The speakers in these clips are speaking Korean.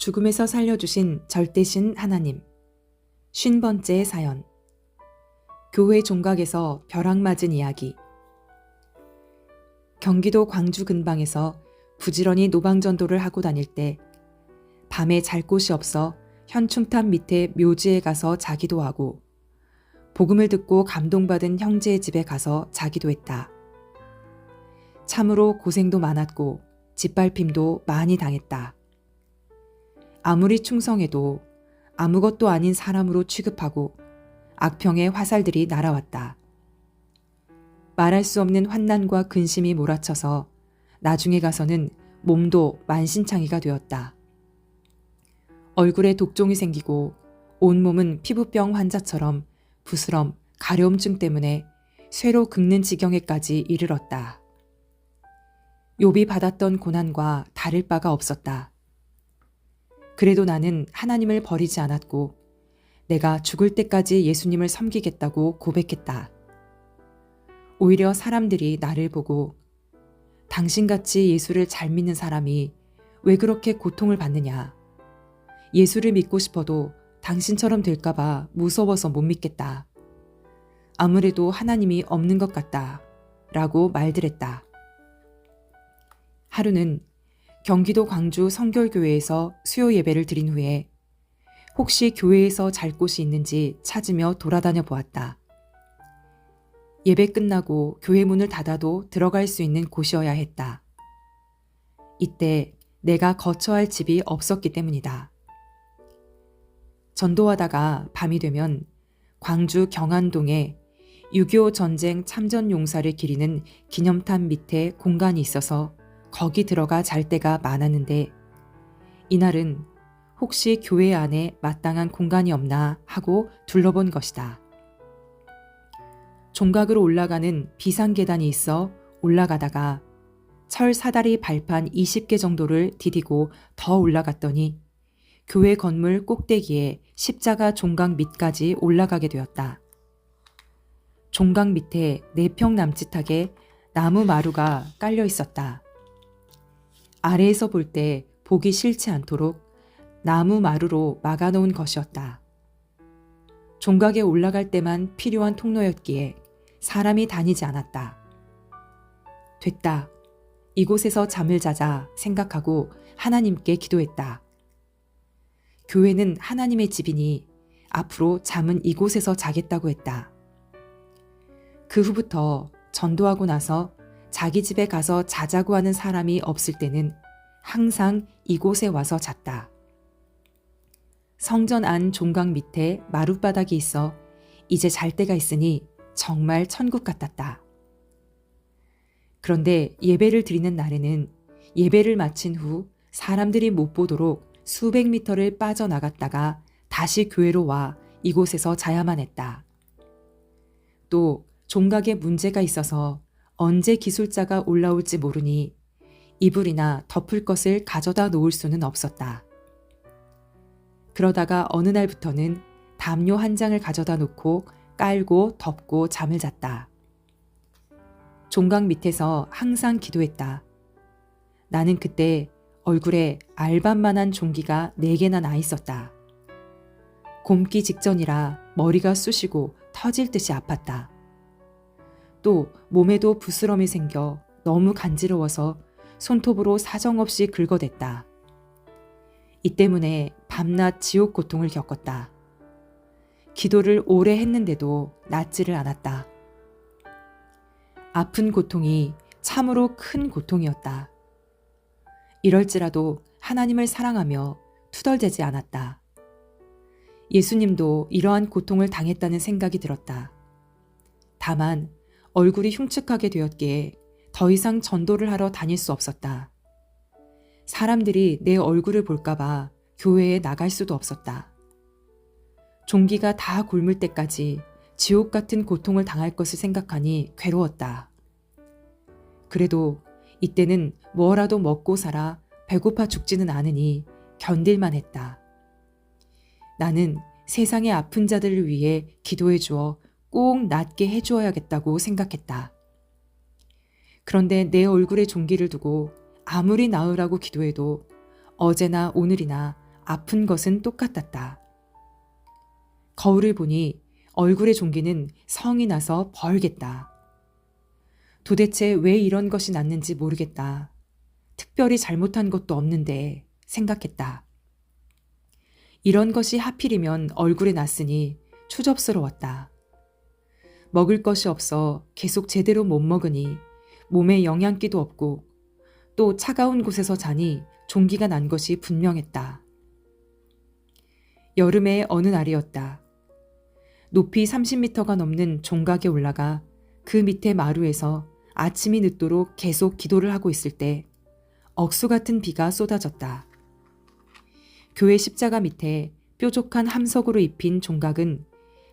죽음에서 살려주신 절대신 하나님. 50번째 사연. 교회 종각에서 벼락 맞은 이야기. 경기도 광주 근방에서 부지런히 노방전도를 하고 다닐 때 밤에 잘 곳이 없어 현충탑 밑에 묘지에 가서 자기도 하고 복음을 듣고 감동받은 형제의 집에 가서 자기도 했다. 참으로 고생도 많았고 짓밟힘도 많이 당했다. 아무리 충성해도 아무것도 아닌 사람으로 취급하고 악평의 화살들이 날아왔다. 말할 수 없는 환난과 근심이 몰아쳐서 나중에 가서는 몸도 만신창이가 되었다. 얼굴에 독종이 생기고 온몸은 피부병 환자처럼 부스럼, 가려움증 때문에 쇠로 긁는 지경에까지 이르렀다. 욥이 받았던 고난과 다를 바가 없었다. 그래도 나는 하나님을 버리지 않았고 내가 죽을 때까지 예수님을 섬기겠다고 고백했다. 오히려 사람들이 나를 보고 당신같이 예수를 잘 믿는 사람이 왜 그렇게 고통을 받느냐. 예수를 믿고 싶어도 당신처럼 될까봐 무서워서 못 믿겠다. 아무래도 하나님이 없는 것 같다. 라고 말들 했다. 하루는 경기도 광주 성결교회에서 수요 예배를 드린 후에 혹시 교회에서 잘 곳이 있는지 찾으며 돌아다녀 보았다. 예배 끝나고 교회 문을 닫아도 들어갈 수 있는 곳이어야 했다. 이때 내가 거처할 집이 없었기 때문이다. 전도하다가 밤이 되면 광주 경안동에 6.25 전쟁 참전 용사를 기리는 기념탑 밑에 공간이 있어서 거기 들어가 잘 때가 많았는데 이날은 혹시 교회 안에 마땅한 공간이 없나 하고 둘러본 것이다. 종각으로 올라가는 비상계단이 있어 올라가다가 철 사다리 발판 20개 정도를 디디고 더 올라갔더니 교회 건물 꼭대기에 십자가 종각 밑까지 올라가게 되었다. 종각 밑에 4평 남짓하게 나무 마루가 깔려 있었다. 아래에서 볼 때 보기 싫지 않도록 나무 마루로 막아놓은 것이었다. 종각에 올라갈 때만 필요한 통로였기에 사람이 다니지 않았다. 됐다. 이곳에서 잠을 자자 생각하고 하나님께 기도했다. 교회는 하나님의 집이니 앞으로 잠은 이곳에서 자겠다고 했다. 그 후부터 전도하고 나서 자기 집에 가서 자자고 하는 사람이 없을 때는 항상 이곳에 와서 잤다. 성전 안 종각 밑에 마룻바닥이 있어 이제 잘 때가 있으니 정말 천국 같았다. 그런데 예배를 드리는 날에는 예배를 마친 후 사람들이 못 보도록 수백 미터를 빠져나갔다가 다시 교회로 와 이곳에서 자야만 했다. 또 종각에 문제가 있어서 언제 기술자가 올라올지 모르니 이불이나 덮을 것을 가져다 놓을 수는 없었다. 그러다가 어느 날부터는 담요 한 장을 가져다 놓고 깔고 덮고 잠을 잤다. 종각 밑에서 항상 기도했다. 나는 그때 얼굴에 알밤만한 종기가 4개나 나 있었다. 곰기 직전이라 머리가 쑤시고 터질 듯이 아팠다. 또 몸에도 부스럼이 생겨 너무 간지러워서 손톱으로 사정없이 긁어댔다. 이 때문에 밤낮 지옥 고통을 겪었다. 기도를 오래 했는데도 낫지를 않았다. 아픈 고통이 참으로 큰 고통이었다. 이럴지라도 하나님을 사랑하며 투덜대지 않았다. 예수님도 이러한 고통을 당했다는 생각이 들었다. 다만 얼굴이 흉측하게 되었기에 더 이상 전도를 하러 다닐 수 없었다. 사람들이 내 얼굴을 볼까봐 교회에 나갈 수도 없었다. 종기가 다 곪을 때까지 지옥 같은 고통을 당할 것을 생각하니 괴로웠다. 그래도 이때는 뭐라도 먹고 살아 배고파 죽지는 않으니 견딜만 했다. 나는 세상의 아픈 자들을 위해 기도해 주어 꼭 낫게 해주어야겠다고 생각했다. 그런데 내 얼굴에 종기를 두고 아무리 나으라고 기도해도 어제나 오늘이나 아픈 것은 똑같았다. 거울을 보니 얼굴의 종기는 성이 나서 벌겠다. 도대체 왜 이런 것이 났는지 모르겠다. 특별히 잘못한 것도 없는데 생각했다. 이런 것이 하필이면 얼굴에 났으니 추접스러웠다. 먹을 것이 없어 계속 제대로 못 먹으니 몸에 영양기도 없고 또 차가운 곳에서 자니 종기가 난 것이 분명했다. 여름의 어느 날이었다. 높이 30m가 넘는 종각에 올라가 그 밑에 마루에서 아침이 늦도록 계속 기도를 하고 있을 때 억수 같은 비가 쏟아졌다. 교회 십자가 밑에 뾰족한 함석으로 입힌 종각은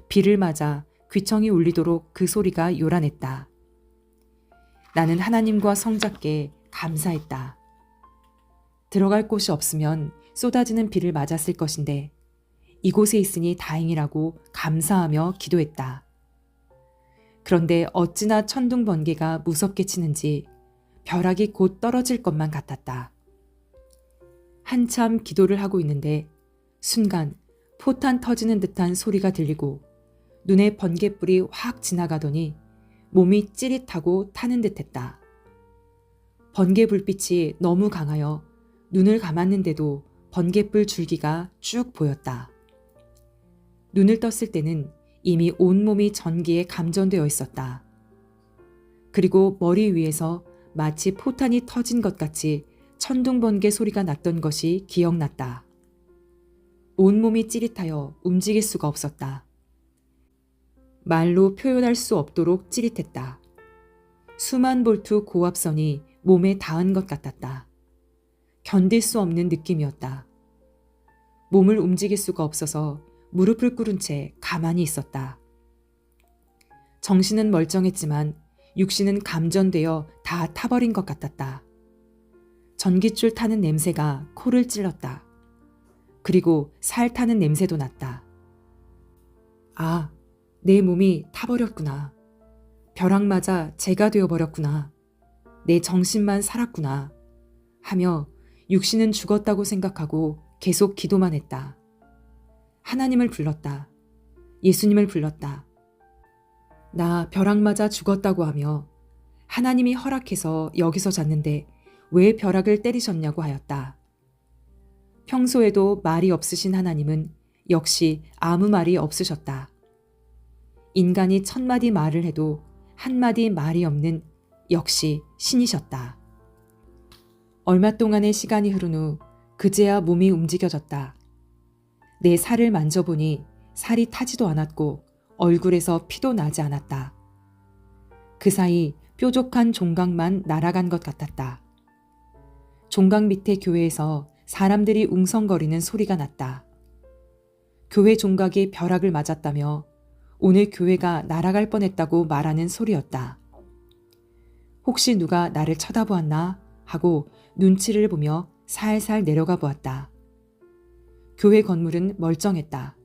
비를 맞아 귀청이 울리도록 그 소리가 요란했다. 나는 하나님과 성자께 감사했다. 들어갈 곳이 없으면 쏟아지는 비를 맞았을 것인데 이곳에 있으니 다행이라고 감사하며 기도했다. 그런데 어찌나 천둥 번개가 무섭게 치는지 벼락이 곧 떨어질 것만 같았다. 한참 기도를 하고 있는데 순간 포탄 터지는 듯한 소리가 들리고 눈에 번개불이 확 지나가더니 몸이 찌릿하고 타는 듯했다. 번개 불빛이 너무 강하여 눈을 감았는데도 번개불 줄기가 쭉 보였다. 눈을 떴을 때는 이미 온몸이 전기에 감전되어 있었다. 그리고 머리 위에서 마치 포탄이 터진 것 같이 천둥번개 소리가 났던 것이 기억났다. 온몸이 찌릿하여 움직일 수가 없었다. 말로 표현할 수 없도록 찌릿했다. 수만 볼트 고압선이 몸에 닿은 것 같았다. 견딜 수 없는 느낌이었다. 몸을 움직일 수가 없어서 무릎을 꿇은 채 가만히 있었다. 정신은 멀쩡했지만 육신은 감전되어 다 타버린 것 같았다. 전깃줄 타는 냄새가 코를 찔렀다. 그리고 살 타는 냄새도 났다. 아, 내 몸이 타버렸구나. 벼락 맞아 재가 되어버렸구나. 내 정신만 살았구나. 하며 육신은 죽었다고 생각하고 계속 기도만 했다. 하나님을 불렀다. 예수님을 불렀다. 나 벼락 맞아 죽었다고 하며 하나님이 허락해서 여기서 잤는데 왜 벼락을 때리셨냐고 하였다. 평소에도 말이 없으신 하나님은 역시 아무 말이 없으셨다. 인간이 1000마디 말을 해도 한마디 말이 없는 역시 신이셨다. 얼마 동안의 시간이 흐른 후 그제야 몸이 움직여졌다. 내 살을 만져보니 살이 타지도 않았고 얼굴에서 피도 나지 않았다. 그 사이 뾰족한 종각만 날아간 것 같았다. 종각 밑에 교회에서 사람들이 웅성거리는 소리가 났다. 교회 종각이 벼락을 맞았다며 오늘 교회가 날아갈 뻔했다고 말하는 소리였다. 혹시 누가 나를 쳐다보았나 하고 눈치를 보며 살살 내려가 보았다. 교회 건물은 멀쩡했다.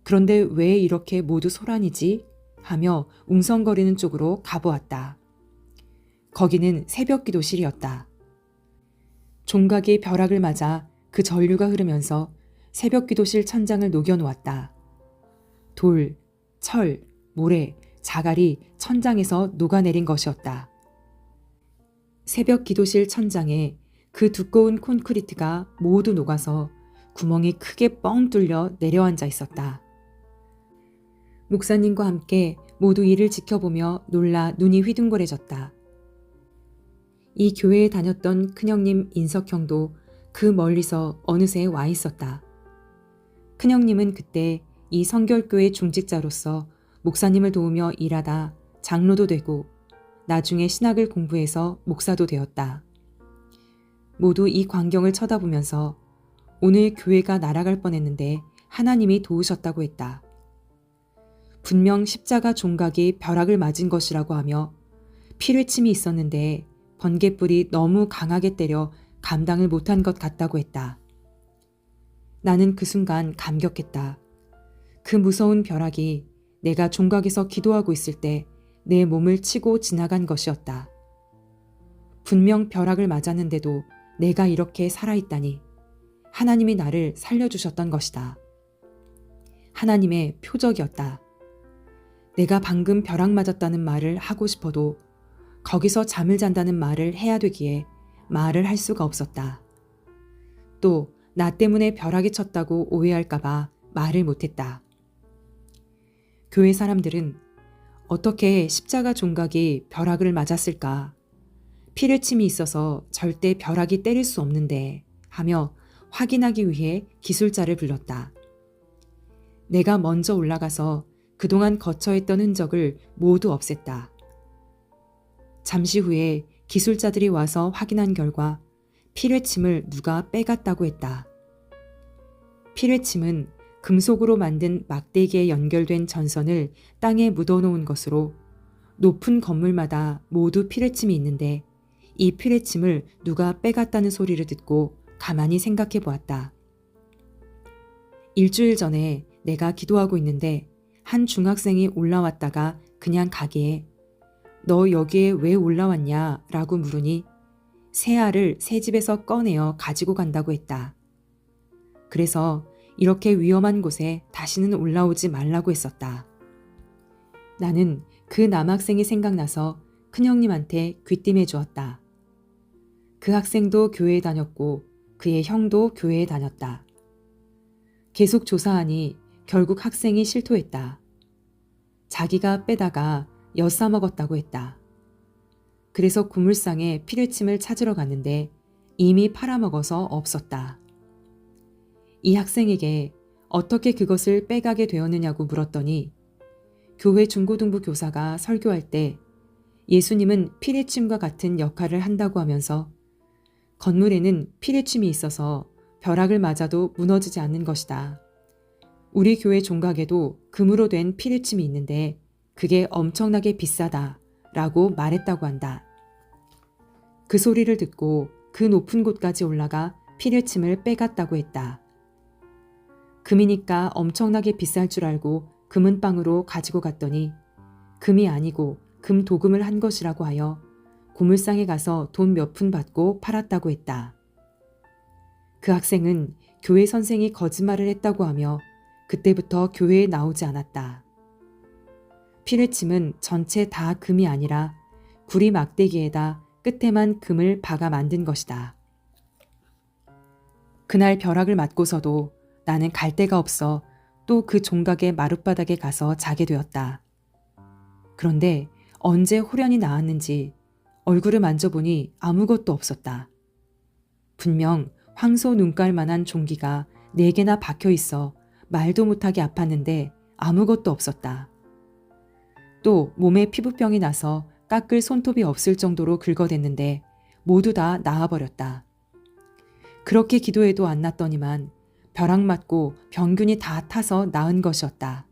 그런데 왜 이렇게 모두 소란이지? 하며 웅성거리는 쪽으로 가보았다. 거기는 새벽 기도실이었다. 종각이 벼락을 맞아 그 전류가 흐르면서 새벽 기도실 천장을 녹여놓았다. 돌, 철, 모래, 자갈이 천장에서 녹아내린 것이었다. 새벽 기도실 천장에 그 두꺼운 콘크리트가 모두 녹아서 구멍이 크게 뻥 뚫려 내려앉아 있었다. 목사님과 함께 모두 이를 지켜보며 놀라 눈이 휘둥그레졌다. 이 교회에 다녔던 큰형님 인석형도 그 멀리서 어느새 와 있었다. 큰형님은 그때 이 성결교회 중직자로서 목사님을 도우며 일하다 장로도 되고 나중에 신학을 공부해서 목사도 되었다. 모두 이 광경을 쳐다보면서 오늘 교회가 날아갈 뻔했는데 하나님이 도우셨다고 했다. 분명 십자가 종각이 벼락을 맞은 것이라고 하며 피뢰침이 있었는데 번갯불이 너무 강하게 때려 감당을 못한 것 같다고 했다. 나는 그 순간 감격했다. 그 무서운 벼락이 내가 종각에서 기도하고 있을 때 내 몸을 치고 지나간 것이었다. 분명 벼락을 맞았는데도 내가 이렇게 살아있다니 하나님이 나를 살려주셨던 것이다. 하나님의 표적이었다. 내가 방금 벼락 맞았다는 말을 하고 싶어도 거기서 잠을 잔다는 말을 해야 되기에 말을 할 수가 없었다. 또 나 때문에 벼락이 쳤다고 오해할까봐 말을 못했다. 교회 사람들은 어떻게 십자가 종각이 벼락을 맞았을까? 피를 침이 있어서 절대 벼락이 때릴 수 없는데 하며 확인하기 위해 기술자를 불렀다. 내가 먼저 올라가서 그동안 거처했던 흔적을 모두 없앴다. 잠시 후에 기술자들이 와서 확인한 결과 피뢰침을 누가 빼갔다고 했다. 피뢰침은 금속으로 만든 막대기에 연결된 전선을 땅에 묻어놓은 것으로 높은 건물마다 모두 피뢰침이 있는데 이 피뢰침을 누가 빼갔다는 소리를 듣고 가만히 생각해 보았다. 일주일 전에 내가 기도하고 있는데 한 중학생이 올라왔다가 그냥 가기에 너 여기에 왜 올라왔냐? 라고 물으니 새 알을 새 집에서 꺼내어 가지고 간다고 했다. 그래서 이렇게 위험한 곳에 다시는 올라오지 말라고 했었다. 나는 그 남학생이 생각나서 큰형님한테 귀띔해 주었다. 그 학생도 교회에 다녔고 그의 형도 교회에 다녔다. 계속 조사하니 결국 학생이 실토했다. 자기가 빼다가 엿싸먹었다고 했다. 그래서 구물상에 피뢰침을 찾으러 갔는데 이미 팔아먹어서 없었다. 이 학생에게 어떻게 그것을 빼가게 되었느냐고 물었더니 교회 중고등부 교사가 설교할 때 예수님은 피뢰침과 같은 역할을 한다고 하면서 건물에는 피뢰침이 있어서 벼락을 맞아도 무너지지 않는 것이다. 우리 교회 종각에도 금으로 된 피뢰침이 있는데 그게 엄청나게 비싸다 라고 말했다고 한다. 그 소리를 듣고 그 높은 곳까지 올라가 피뢰침을 빼갔다고 했다. 금이니까 엄청나게 비쌀 줄 알고 금은방으로 가지고 갔더니 금이 아니고 금 도금을 한 것이라고 하여 고물상에 가서 돈 몇 푼 받고 팔았다고 했다. 그 학생은 교회 선생이 거짓말을 했다고 하며 그때부터 교회에 나오지 않았다. 피뢰침은 전체 다 금이 아니라 구리 막대기에다 끝에만 금을 박아 만든 것이다. 그날 벼락을 맞고서도 나는 갈 데가 없어 또 그 종각의 마룻바닥에 가서 자게 되었다. 그런데 언제 호련이 나왔는지 얼굴을 만져보니 아무것도 없었다. 분명 황소 눈깔만한 종기가 4개나 박혀 있어 말도 못하게 아팠는데 아무것도 없었다. 또 몸에 피부병이 나서 깎을 손톱이 없을 정도로 긁어댔는데 모두 다 나아버렸다. 그렇게 기도해도 안 낫더니만 벼락 맞고 병균이 다 타서 나은 것이었다.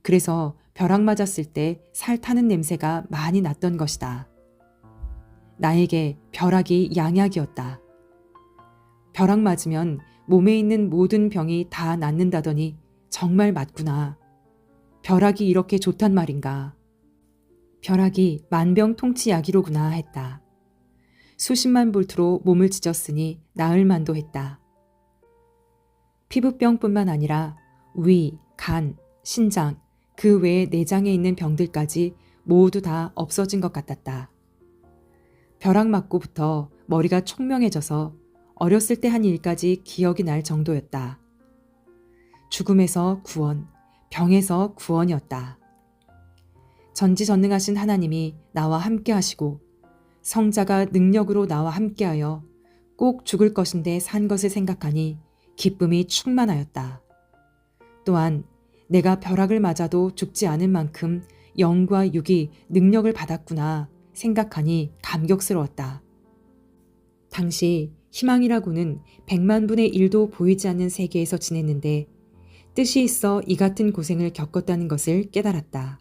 그래서 벼락 맞았을 때 살 타는 냄새가 많이 났던 것이다. 나에게 벼락이 양약이었다. 벼락 맞으면 몸에 있는 모든 병이 다 낫는다더니 정말 맞구나. 벼락이 이렇게 좋단 말인가. 벼락이 만병통치약이로구나 했다. 수십만 볼트로 몸을 찢었으니 나을 만도 했다. 피부병뿐만 아니라 위, 간, 신장, 그 외의 내장에 있는 병들까지 모두 다 없어진 것 같았다. 벼락 맞고부터 머리가 총명해져서 어렸을 때 한 일까지 기억이 날 정도였다. 죽음에서 구원, 병에서 구원이었다. 전지전능하신 하나님이 나와 함께 하시고 성자가 능력으로 나와 함께하여 꼭 죽을 것인데 산 것을 생각하니 기쁨이 충만하였다. 또한 내가 벼락을 맞아도 죽지 않을 만큼 영과 육이 능력을 받았구나 생각하니 감격스러웠다. 당시 희망이라고는 100만 분의 1도 보이지 않는 세계에서 지냈는데 뜻이 있어 이 같은 고생을 겪었다는 것을 깨달았다.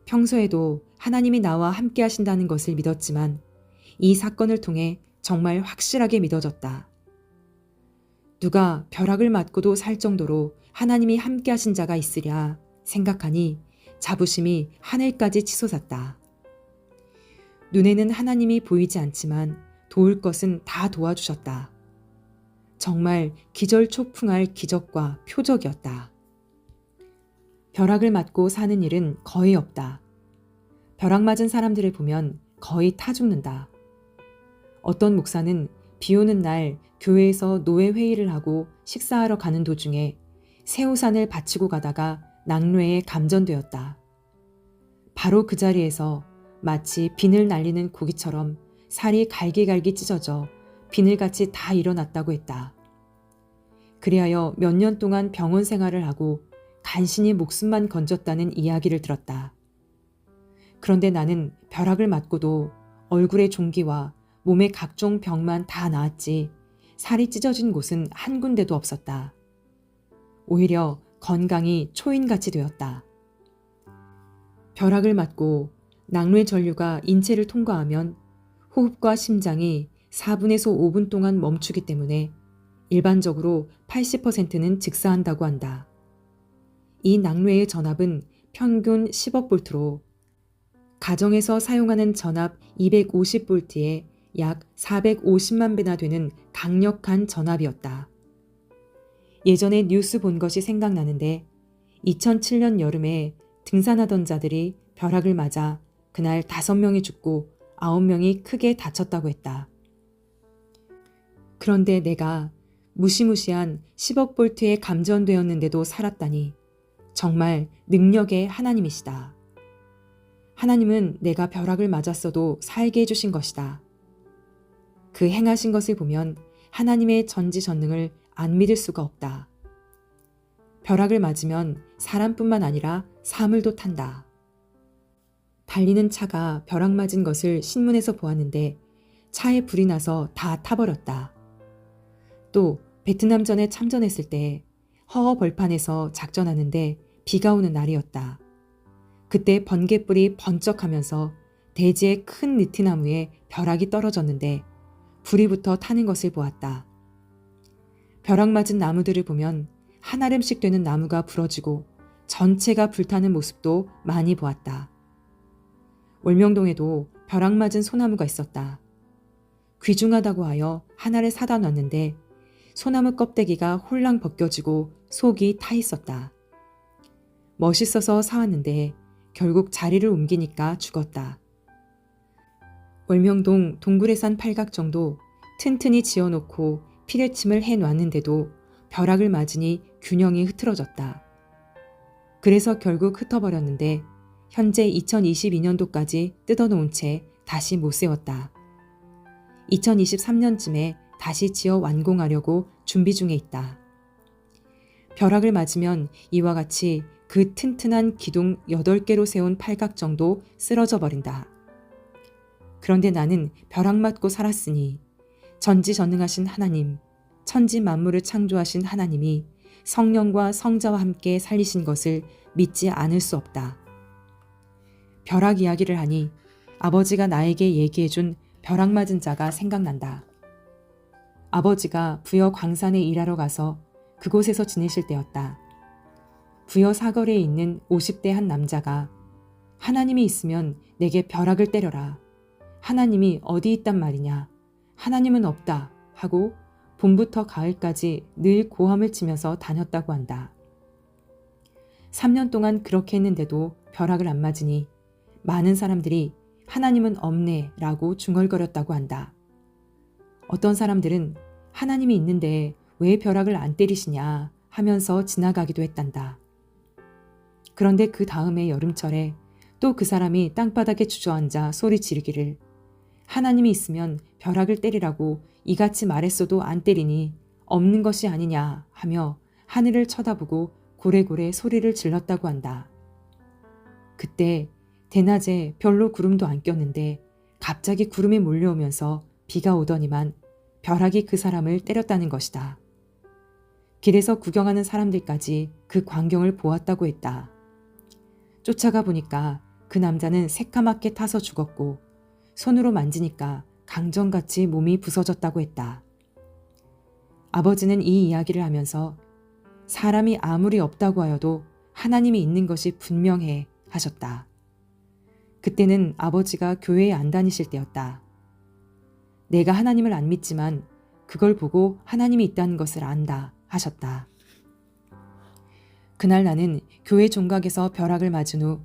평소에도 하나님이 나와 함께 하신다는 것을 믿었지만 이 사건을 통해 정말 확실하게 믿어졌다. 누가 벼락을 맞고도 살 정도로 하나님이 함께 하신 자가 있으랴 생각하니 자부심이 하늘까지 치솟았다. 눈에는 하나님이 보이지 않지만 도울 것은 다 도와주셨다. 정말 기절초풍할 기적과 표적이었다. 벼락을 맞고 사는 일은 거의 없다. 벼락 맞은 사람들을 보면 거의 타 죽는다. 어떤 목사는 비 오는 날 교회에서 노회 회의를 하고 식사하러 가는 도중에 새우산을 바치고 가다가 낙뢰에 감전되었다. 바로 그 자리에서 마치 비늘 날리는 고기처럼 살이 갈기갈기 찢어져 비늘같이 다 일어났다고 했다. 그리하여 몇 년 동안 병원 생활을 하고 간신히 목숨만 건졌다는 이야기를 들었다. 그런데 나는 벼락을 맞고도 얼굴의 종기와 몸의 각종 병만 다 나았지 살이 찢어진 곳은 한 군데도 없었다. 오히려 건강이 초인같이 되었다. 벼락을 맞고 낙뢰 전류가 인체를 통과하면 호흡과 심장이 4분에서 5분 동안 멈추기 때문에 일반적으로 80%는 즉사한다고 한다. 이 낙뢰의 전압은 평균 10억 볼트로 가정에서 사용하는 전압 250볼트에 약 450만 배나 되는 강력한 전압이었다. 예전에 뉴스 본 것이 생각나는데 2007년 여름에 등산하던 자들이 벼락을 맞아 그날 5명이 죽고 9명이 크게 다쳤다고 했다. 그런데 내가 무시무시한 10억 볼트에 감전되었는데도 살았다니 정말 능력의 하나님이시다. 하나님은 내가 벼락을 맞았어도 살게 해주신 것이다. 그 행하신 것을 보면 하나님의 전지전능을 안 믿을 수가 없다. 벼락을 맞으면 사람뿐만 아니라 사물도 탄다. 달리는 차가 벼락 맞은 것을 신문에서 보았는데 차에 불이 나서 다 타버렸다. 또 베트남전에 참전했을 때 허허 벌판에서 작전하는데 비가 오는 날이었다. 그때 번갯불이 번쩍하면서 대지의 큰 느티나무에 벼락이 떨어졌는데 불이 붙어 타는 것을 보았다. 벼락 맞은 나무들을 보면 한 알음씩 되는 나무가 부러지고 전체가 불타는 모습도 많이 보았다. 월명동에도 벼락 맞은 소나무가 있었다. 귀중하다고 하여 하나를 사다 놨는데 소나무 껍데기가 홀랑 벗겨지고 속이 타 있었다. 멋있어서 사왔는데 결국 자리를 옮기니까 죽었다. 월명동 동굴에산 팔각정도 튼튼히 지어놓고 피뢰침을 해놨는데도 벼락을 맞으니 균형이 흐트러졌다. 그래서 결국 흩어버렸는데 현재 2022년도까지 뜯어놓은 채 다시 못 세웠다. 2023년쯤에 다시 지어 완공하려고 준비 중에 있다. 벼락을 맞으면 이와 같이 그 튼튼한 기둥 8개로 세운 팔각정도 쓰러져 버린다. 그런데 나는 벼락 맞고 살았으니 전지전능하신 하나님, 천지 만물을 창조하신 하나님이 성령과 성자와 함께 살리신 것을 믿지 않을 수 없다. 벼락 이야기를 하니 아버지가 나에게 얘기해준 벼락 맞은 자가 생각난다. 아버지가 부여 광산에 일하러 가서 그곳에서 지내실 때였다. 부여 사거리에 있는 50대 한 남자가 하나님이 있으면 내게 벼락을 때려라. 하나님이 어디 있단 말이냐. 하나님은 없다 하고 봄부터 가을까지 늘 고함을 치면서 다녔다고 한다. 3년 동안 그렇게 했는데도 벼락을 안 맞으니 많은 사람들이 하나님은 없네 라고 중얼거렸다고 한다. 어떤 사람들은 하나님이 있는데 왜 벼락을 안 때리시냐 하면서 지나가기도 했단다. 그런데 그 다음에 여름철에 또 그 사람이 땅바닥에 주저앉아 소리 지르기를 하나님이 있으면 벼락을 때리라고 이같이 말했어도 안 때리니 없는 것이 아니냐 하며 하늘을 쳐다보고 고래고래 소리를 질렀다고 한다. 그때 대낮에 별로 구름도 안 꼈는데 갑자기 구름이 몰려오면서 비가 오더니만 벼락이 그 사람을 때렸다는 것이다. 길에서 구경하는 사람들까지 그 광경을 보았다고 했다. 쫓아가 보니까 그 남자는 새까맣게 타서 죽었고 손으로 만지니까 강정같이 몸이 부서졌다고 했다. 아버지는 이 이야기를 하면서 사람이 아무리 없다고 하여도 하나님이 있는 것이 분명해 하셨다. 그때는 아버지가 교회에 안 다니실 때였다. 내가 하나님을 안 믿지만 그걸 보고 하나님이 있다는 것을 안다 하셨다. 그날 나는 교회 종각에서 벼락을 맞은 후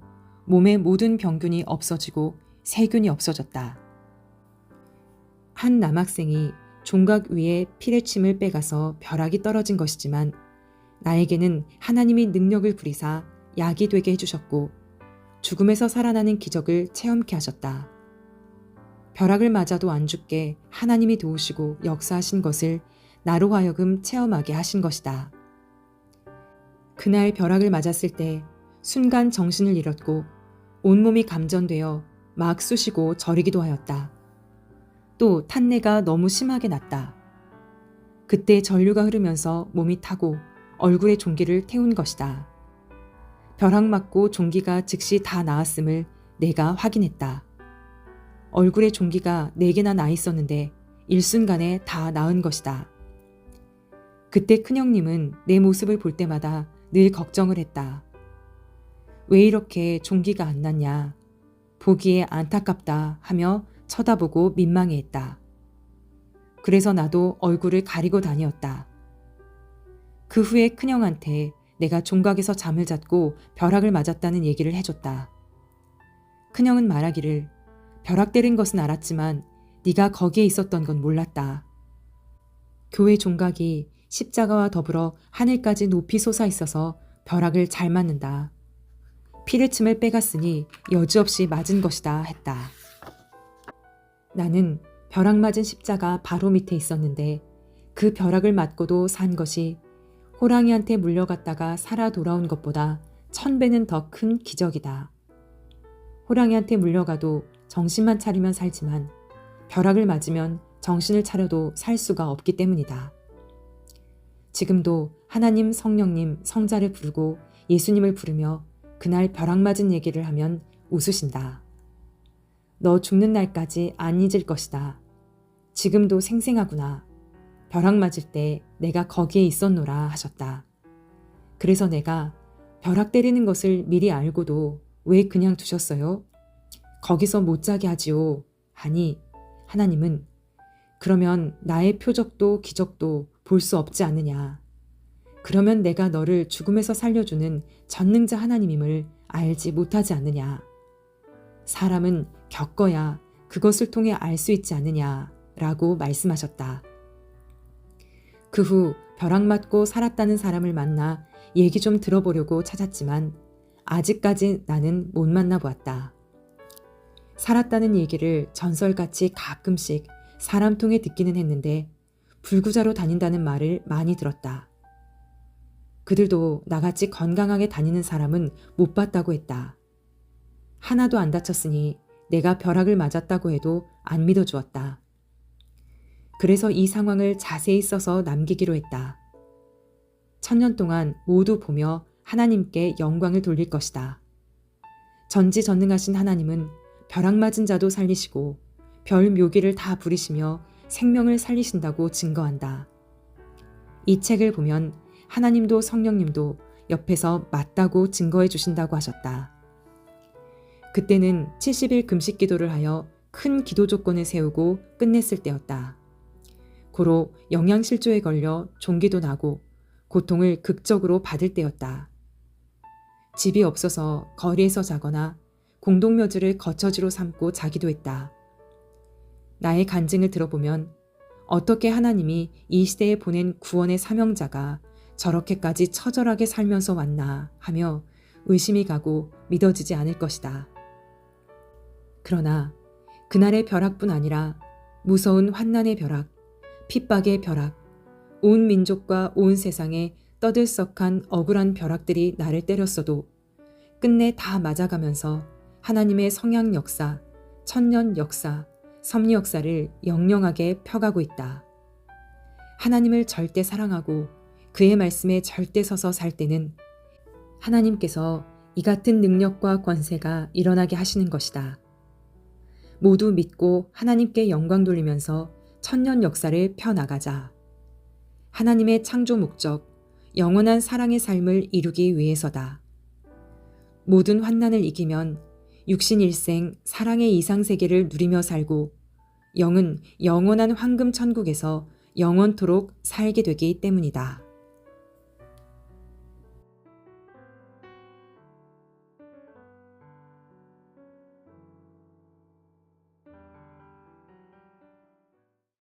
몸의 모든 병균이 없어지고 세균이 없어졌다. 한 남학생이 종각 위에 피레침을 빼가서 벼락이 떨어진 것이지만 나에게는 하나님이 능력을 부리사 약이 되게 해주셨고 죽음에서 살아나는 기적을 체험케 하셨다. 벼락을 맞아도 안 죽게 하나님이 도우시고 역사하신 것을 나로 하여금 체험하게 하신 것이다. 그날 벼락을 맞았을 때 순간 정신을 잃었고 온몸이 감전되어 막 쑤시고 저리기도 하였다. 또 탄내가 너무 심하게 났다. 그때 전류가 흐르면서 몸이 타고 얼굴에 종기를 태운 것이다. 벼락 맞고 종기가 즉시 다 나았음을 내가 확인했다. 얼굴에 종기가 4개나 나 있었는데 일순간에 다 나은 것이다. 그때 큰형님은 내 모습을 볼 때마다 늘 걱정을 했다. 왜 이렇게 종기가 안 났냐? 보기에 안타깝다 하며 쳐다보고 민망해했다. 그래서 나도 얼굴을 가리고 다녔다. 그 후에 큰형한테 내가 종각에서 잠을 잤고 벼락을 맞았다는 얘기를 해줬다. 큰형은 말하기를 벼락 때린 것은 알았지만 네가 거기에 있었던 건 몰랐다. 교회 종각이 십자가와 더불어 하늘까지 높이 솟아 있어서 벼락을 잘 맞는다. 피레침을 빼갔으니 여지없이 맞은 것이다 했다. 나는 벼락 맞은 십자가 바로 밑에 있었는데 그 벼락을 맞고도 산 것이 호랑이한테 물려갔다가 살아 돌아온 것보다 1000배는 더 큰 기적이다. 호랑이한테 물려가도 정신만 차리면 살지만 벼락을 맞으면 정신을 차려도 살 수가 없기 때문이다. 지금도 하나님, 성령님, 성자를 부르고 예수님을 부르며 그날 벼락 맞은 얘기를 하면 웃으신다. 너 죽는 날까지 안 잊을 것이다. 지금도 생생하구나. 벼락 맞을 때 내가 거기에 있었노라 하셨다. 그래서 내가 벼락 때리는 것을 미리 알고도 왜 그냥 두셨어요? 거기서 못 자게 하지요. 하니 하나님은 그러면 나의 표적도 기적도 볼 수 없지 않느냐. 그러면 내가 너를 죽음에서 살려주는 전능자 하나님임을 알지 못하지 않느냐. 사람은 겪어야 그것을 통해 알 수 있지 않느냐 라고 말씀하셨다. 그 후 벼락 맞고 살았다는 사람을 만나 얘기 좀 들어보려고 찾았지만 아직까지 나는 못 만나보았다. 살았다는 얘기를 전설같이 가끔씩 사람 통해 듣기는 했는데 불구자로 다닌다는 말을 많이 들었다. 그들도 나같이 건강하게 다니는 사람은 못 봤다고 했다. 하나도 안 다쳤으니 내가 벼락을 맞았다고 해도 안 믿어주었다. 그래서 이 상황을 자세히 써서 남기기로 했다. 1000년 동안 모두 보며 하나님께 영광을 돌릴 것이다. 전지전능하신 하나님은 벼락 맞은 자도 살리시고 별 묘기를 다 부리시며 생명을 살리신다고 증거한다. 이 책을 보면 하나님도 성령님도 옆에서 맞다고 증거해 주신다고 하셨다. 그때는 70일 금식 기도를 하여 큰 기도 조건을 세우고 끝냈을 때였다. 고로 영양실조에 걸려 종기도 나고 고통을 극적으로 받을 때였다. 집이 없어서 거리에서 자거나 공동묘지를 거처지로 삼고 자기도 했다. 나의 간증을 들어보면 어떻게 하나님이 이 시대에 보낸 구원의 사명자가 저렇게까지 처절하게 살면서 왔나 하며 의심이 가고 믿어지지 않을 것이다. 그러나 그날의 벼락뿐 아니라 무서운 환난의 벼락, 핍박의 벼락, 온 민족과 온 세상에 떠들썩한 억울한 벼락들이 나를 때렸어도 끝내 다 맞아가면서 하나님의 성양 역사, 천년 역사, 섭리 역사를 영영하게 펴가고 있다. 하나님을 절대 사랑하고 그의 말씀에 절대 서서 살 때는 하나님께서 이 같은 능력과 권세가 일어나게 하시는 것이다. 모두 믿고 하나님께 영광 돌리면서 천년 역사를 펴나가자. 하나님의 창조 목적, 영원한 사랑의 삶을 이루기 위해서다. 모든 환난을 이기면 육신 일생 사랑의 이상세계를 누리며 살고 영은 영원한 황금 천국에서 영원토록 살게 되기 때문이다.